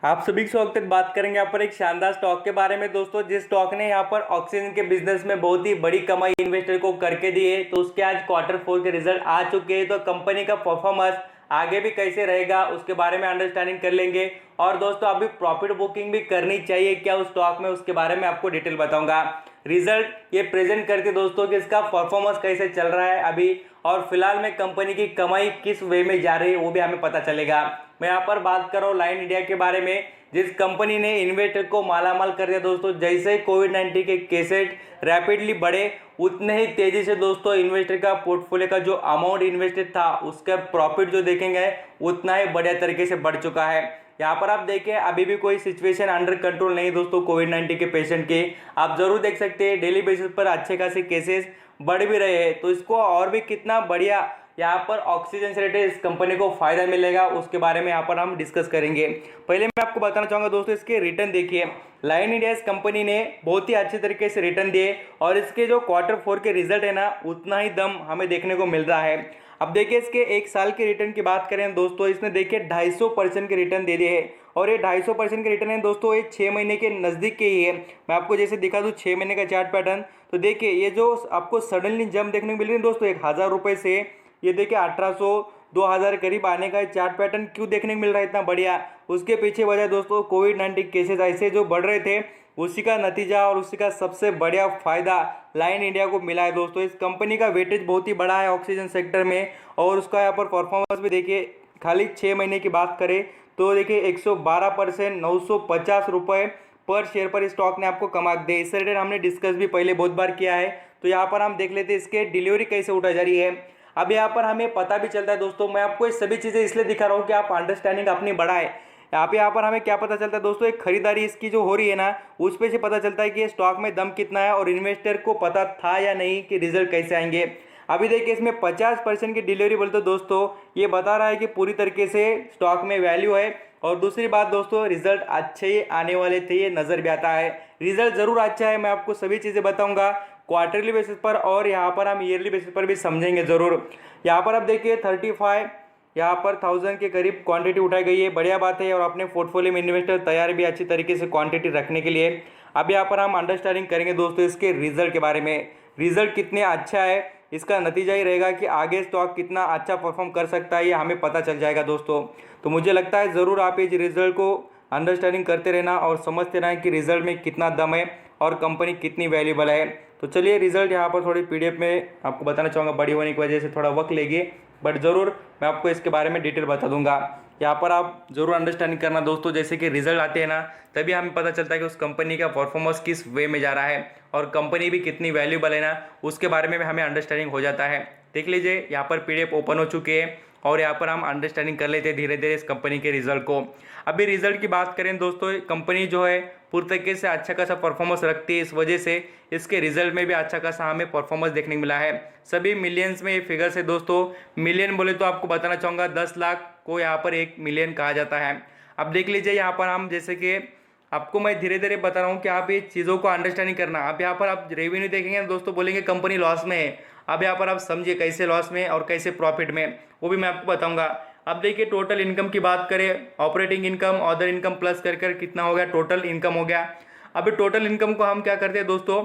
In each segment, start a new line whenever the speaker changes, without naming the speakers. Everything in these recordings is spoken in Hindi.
आप सभी के स्वागत है। बात करेंगे यहाँ पर एक शानदार स्टॉक के बारे में दोस्तों, जिस स्टॉक ने यहाँ पर ऑक्सीजन के बिजनेस में बहुत ही बड़ी कमाई इन्वेस्टर को करके दी है। तो उसके आज Q4 के रिजल्ट आ चुके हैं। तो कंपनी का परफॉर्मेंस आगे भी कैसे रहेगा उसके बारे में अंडरस्टैंडिंग कर लेंगे। और दोस्तों अभी प्रॉफिट बुकिंग भी करनी चाहिए क्या उस स्टॉक में, उसके बारे में आपको डिटेल बताऊंगा। रिजल्ट ये प्रेजेंट करके दोस्तों कि इसका परफॉर्मेंस कैसे चल रहा है अभी, और फिलहाल में कंपनी की कमाई किस वे में जा रही है वो भी हमें पता चलेगा। मैं यहाँ पर बात कर रहा हूँ लाइन इंडिया के बारे में, जिस कंपनी ने इन्वेस्टर को मालामाल कर दिया दोस्तों। जैसे कोविड-19 के केसेस रैपिडली बढ़े उतने ही तेजी से दोस्तों इन्वेस्टर का पोर्टफोलियो का जो अमाउंट इन्वेस्टेड था उसका प्रॉफिट जो देखेंगे उतना ही बढ़िया तरीके से बढ़ चुका है। यहाँ पर आप देखें अभी भी कोई सिचुएशन अंडर कंट्रोल नहीं दोस्तों कोविड-19 के पेशेंट के। आप जरूर देख सकते हैं डेली बेसिस पर अच्छे खासे केसेस बढ़ भी रहे हैं। तो इसको और भी कितना बढ़िया यहाँ पर ऑक्सीजन से रिलेटेड इस कंपनी को फायदा मिलेगा उसके बारे में यहाँ पर हम डिस्कस करेंगे। पहले मैं आपको बताना चाहूँगा दोस्तों, इसके रिटर्न देखिए। लाइन इंडिया इस कंपनी ने बहुत ही अच्छे तरीके से रिटर्न दिए और इसके जो Q4 के रिजल्ट है ना उतना ही दम हमें देखने को मिल रहा है। अब देखिए इसके एक साल के रिटर्न की बात करें दोस्तों, इसने देखिए 250% के रिटर्न दे दिए हैं। और ये 250% के रिटर्न है दोस्तों, ये 6 महीने के नज़दीक के ही है। मैं आपको जैसे दिखा दूँ 6 महीने का चार्ट पैटर्न, तो देखिए ये जो आपको सडनली जंप देखने को मिल रही है दोस्तों 1000 रुपये से, ये देखिए 1800 2000 करीब आने का चार्ट पैटर्न क्यों देखने को मिल रहा है इतना बढ़िया। उसके पीछे वजह दोस्तों कोविड-19 केसेस ऐसे जो बढ़ रहे थे उसी का नतीजा और उसी का सबसे बढ़िया फायदा लाइन इंडिया को मिला है दोस्तों। इस कंपनी का वेटेज बहुत ही बड़ा है ऑक्सीजन सेक्टर में और उसका यहाँ पर परफॉर्मेंस भी देखिए। खाली 6 महीने की बात करें तो देखिए 112% 950 रुपये पर शेयर पर स्टॉक ने आपको कमा दिए। इससे रिलेटेड हमने डिस्कस भी पहले बहुत बार किया है। तो यहाँ पर हम देख लेते हैं इसके डिलीवरी कैसे उठाई जा रही है। अब यहाँ पर हमें पता भी चलता है दोस्तों, मैं आपको ये सभी चीज़ें इसलिए दिखा रहा हूँ कि आप अंडरस्टैंडिंग अपनी बढ़ाएं। यहाँ पर हमें क्या पता चलता है दोस्तों, एक खरीदारी इसकी जो हो रही है ना उस पे से पता चलता है कि ये स्टॉक में दम कितना है और इन्वेस्टर को पता था या नहीं कि रिजल्ट कैसे आएंगे। अभी देखिए इसमें 50% की डिलीवरी बोलते दोस्तों, ये बता रहा है कि पूरी तरीके से स्टॉक में वैल्यू है। और दूसरी बात दोस्तों, रिजल्ट अच्छे आने वाले थे ये नज़र भी आता है। रिजल्ट ज़रूर अच्छा है, मैं आपको सभी चीज़ें बताऊंगा क्वार्टरली बेसिस पर और यहाँ पर हम ईयरली बेसिस पर भी समझेंगे ज़रूर। यहाँ पर आप देखिए 35 यहाँ पर 1000 के करीब क्वांटिटी उठाई गई है, बढ़िया बात है। और अपने पोर्टफोलियो में इन्वेस्टर तैयार भी अच्छी तरीके से क्वांटिटी रखने के लिए। अब यहाँ पर हम अंडरस्टैंडिंग करेंगे दोस्तों इसके रिजल्ट के बारे में। रिजल्ट कितने अच्छा है इसका नतीजा ही रहेगा कि आगे स्टॉक कितना अच्छा परफॉर्म कर सकता है, ये हमें पता चल जाएगा दोस्तों। तो मुझे लगता है ज़रूर आप इस रिजल्ट को अंडरस्टैंडिंग करते रहना और समझते रहना कि रिजल्ट में कितना दम है और कंपनी कितनी वैल्यूबल है। तो चलिए रिजल्ट यहाँ पर थोड़ी PDF में आपको बताना चाहूँगा, बड़ी होने की वजह से थोड़ा वक्त लेगी, बट ज़रूर मैं आपको इसके बारे में डिटेल बता दूंगा। यहाँ पर आप ज़रूर अंडरस्टैंडिंग करना दोस्तों, जैसे कि रिजल्ट आते हैं ना तभी हमें पता चलता है कि उस कंपनी का परफॉर्मेंस किस वे में जा रहा है और कंपनी भी कितनी वैल्यूबल है ना उसके बारे में भी हमें अंडरस्टैंडिंग हो जाता है। देख लीजिए यहाँ पर PDF ओपन हो चुके हैं और यहाँ पर हम अंडरस्टैंडिंग कर लेते हैं धीरे धीरे इस कंपनी के रिजल्ट को। अभी रिजल्ट की बात करें दोस्तों, कंपनी जो है पूरी तरीके से अच्छा खासा परफॉर्मेंस रखती है, इस वजह से इसके रिजल्ट में भी अच्छा खासा हमें परफॉर्मेंस देखने को मिला है। सभी मिलियंस में ये फिगर्स है दोस्तों। मिलियन बोले तो आपको बताना चाहूँगा 10 लाख को यहाँ पर 1 मिलियन कहा जाता है। अब देख लीजिए यहाँ पर हम जैसे कि आपको मैं धीरे धीरे बता रहा हूँ कि आप ये चीज़ों को अंडरस्टैंडिंग करना। अब यहाँ पर आप रेवेन्यू देखेंगे दोस्तों, बोलेंगे कंपनी लॉस में है। अब यहाँ पर आप समझिए कैसे लॉस में और कैसे प्रॉफिट में, वो भी मैं आपको बताऊंगा। अब देखिए टोटल इनकम की बात करें, operating income other income plus कर कितना हो गया, टोटल इनकम हो गया। अभी टोटल इनकम को हम क्या करते हैं दोस्तों,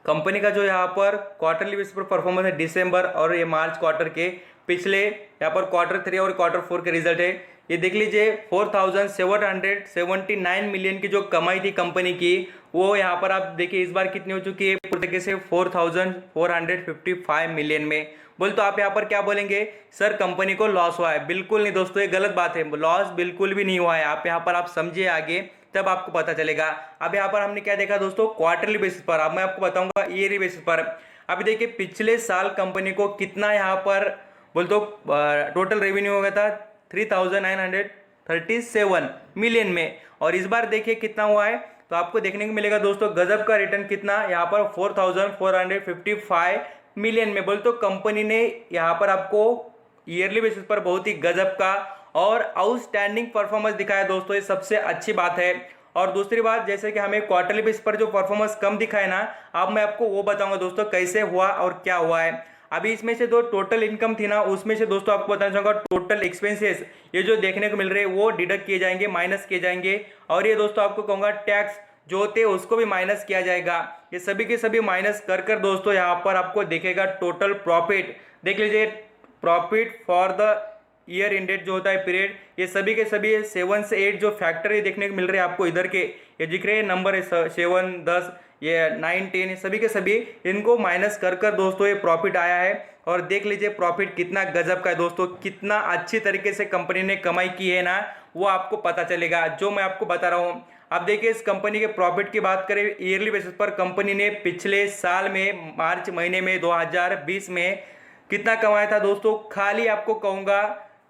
कंपनी का जो यहाँ पर क्वार्टरली बेसिस पर परफॉर्मेंस है दिसंबर और ये मार्च क्वार्टर के पिछले यहाँ पर Q3 और Q4 के रिजल्ट है। ये देख लीजिए 4779 मिलियन की जो कमाई थी कंपनी की, वो यहाँ पर आप देखिए इस बार कितनी हो चुकी है, पूरी तरीके से 4455 मिलियन में। बोल तो आप यहाँ पर क्या बोलेंगे, सर कंपनी को लॉस हुआ है। बिल्कुल नहीं दोस्तों, ये गलत बात है, लॉस बिल्कुल भी नहीं हुआ है। आप यहाँ पर आप समझिए आगे तब आपको पता चलेगा। अब यहाँ पर हमने क्या देखा दोस्तों, क्वार्टरली बेसिस पर। अब मैं आपको बताऊंगा ईयरली बेसिस पर। अभी देखिए पिछले साल कंपनी को कितना यहाँ पर बोल तो टोटल रेवेन्यू हो गया था 3937 मिलियन में, और इस बार देखिए कितना हुआ है। तो आपको देखने को मिलेगा दोस्तों गजब का रिटर्न कितना यहाँ पर 4455 मिलियन में। बोल तो कंपनी ने यहाँ पर आपको ईयरली बेसिस पर बहुत ही गजब का और आउटस्टैंडिंग परफॉर्मेंस दिखाया दोस्तों, ये सबसे अच्छी बात है। और दूसरी बात, जैसे कि हमें क्वार्टरली बेसिस पर जो परफॉर्मेंस कम दिखा है ना, अब मैं आपको वो बताऊंगा दोस्तों कैसे हुआ और क्या हुआ है। अभी इसमें से जो टोटल इनकम थी ना, उसमें से दोस्तों आपको बताना चाहूंगा टोटल एक्सपेंसेस ये जो देखने को मिल रहे हैं वो डिडक्ट किए जाएंगे, माइनस किए जाएंगे। और ये दोस्तों आपको कहूंगा टैक्स जो होते हैं उसको भी माइनस किया जाएगा। ये सभी के सभी माइनस कर कर दोस्तों यहाँ पर आपको दिखेगा टोटल प्रॉफिट। देख लीजिए profit for the year ended जो होता है पीरियड, ये सभी के सभी 7 से 8 जो फैक्टर ये देखने को मिल रहे हैं आपको इधर के, ये दिख रहे हैं नंबर 7, 10, ये 9, 10 सभी के सभी इनको माइनस कर कर दोस्तों ये प्रॉफिट आया है। और देख लीजिए प्रॉफिट कितना गजब का है दोस्तों, कितना अच्छी तरीके से कंपनी ने कमाई की है ना, वो आपको पता चलेगा जो मैं आपको बता रहा हूँ। अब देखिए इस कंपनी के प्रॉफिट की बात करें ईयरली बेसिस पर, कंपनी ने पिछले साल में मार्च महीने में 2020 में कितना कमाया था दोस्तों, खाली आपको कहूँगा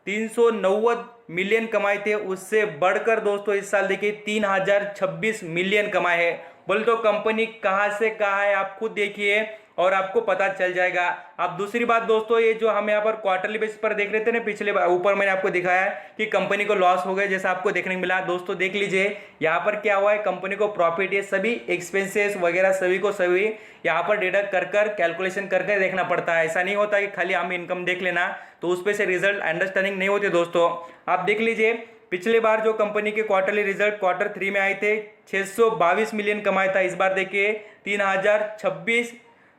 390 मिलियन कमाए थे। उससे बढ़कर दोस्तों इस साल देखिए 3026 मिलियन कमाए हैं। बोले तो कंपनी कहां से कहां है आप खुद देखिए और आपको पता चल जाएगा। अब दूसरी बात दोस्तों, ये जो हम यहाँ पर क्वार्टरली बेसिस पर देख रहे थे ना, पिछले ऊपर मैंने आपको दिखाया कि कंपनी को लॉस हो गया जैसा आपको देखने को मिला। दोस्तों देख लीजिए यहाँ पर क्या हुआ है, कंपनी को प्रॉफिट, ये सभी एक्सपेंसेस वगैरह सभी को सभी यहाँ पर डिडक्ट कर कर कैलकुलेशन करके देखना पड़ता है। ऐसा नहीं होता कि खाली हम इनकम देख लेना तो उस पर से रिजल्ट अंडरस्टैंडिंग नहीं होते दोस्तों। आप देख लीजिए पिछले बार जो कंपनी के क्वार्टरली रिजल्ट Q3 में आए थे 622 मिलियन कमाया था, इस बार देखिए 3026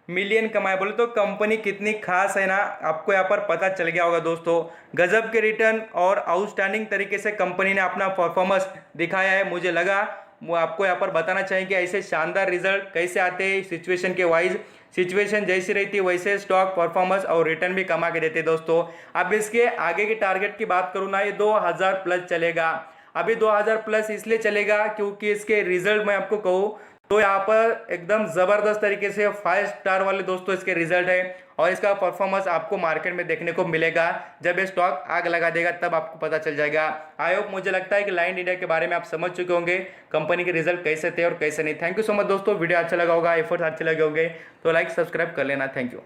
मिलियन कमाए। बोले तो कंपनी कितनी खास है ना, आपको यहाँ पर पता चल गया होगा दोस्तों। गजब के रिटर्न और आउटस्टैंडिंग तरीके से कंपनी ने अपना परफॉर्मेंस दिखाया है। मुझे लगा वो आपको यहाँ पर बताना चाहिए कि ऐसे शानदार रिजल्ट कैसे आते हैं सिचुएशन के वाइज। सिचुएशन जैसी रहती है वैसे स्टॉक परफॉर्मेंस और रिटर्न भी कमा के देते दोस्तों। अब इसके आगे की टारगेट की बात करूँ ना, ये 2000 प्लस चलेगा। अभी 2000 प्लस इसलिए चलेगा क्योंकि इसके रिजल्ट मैं आपको कहूँ तो यहाँ पर एकदम जबरदस्त तरीके से 5 स्टार वाले दोस्तों इसके रिजल्ट है। और इसका परफॉर्मेंस आपको मार्केट में देखने को मिलेगा। जब ये स्टॉक आग लगा देगा तब आपको पता चल जाएगा। आई होप मुझे लगता है कि लाइन इंडिया के बारे में आप समझ चुके होंगे कंपनी के रिजल्ट कैसे थे और कैसे नहीं। थैंक यू सो मच दोस्तों, वीडियो अच्छा लगा होगा, एफर्ट्स अच्छे लगे होंगे तो लाइक सब्सक्राइब कर लेना। Thank you.